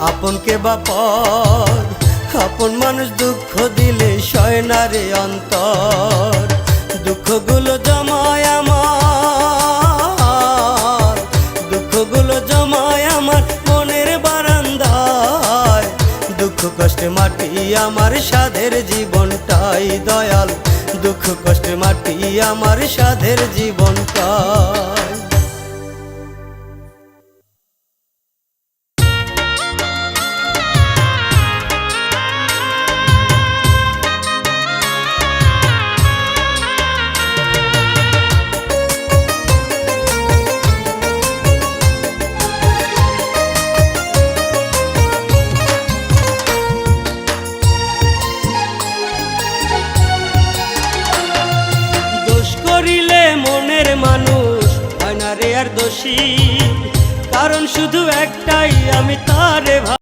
আপনকে বা পর, আপন মানুষ দুঃখ দিলে সয় না রে অন্তর। দুঃখগুলো জমায় আমার, দুঃখগুলো জমায় আমার মনের বারান্দায়। দুঃখ কষ্টে মাটি আমার সাধের জীবনটাই দয়াল, দুঃখ কষ্টে মাটি আমার সাধের জীবনটাই। মনের মানুষ হয় না রে আর দোষী, কারণ শুধু একটাই, আমি তারে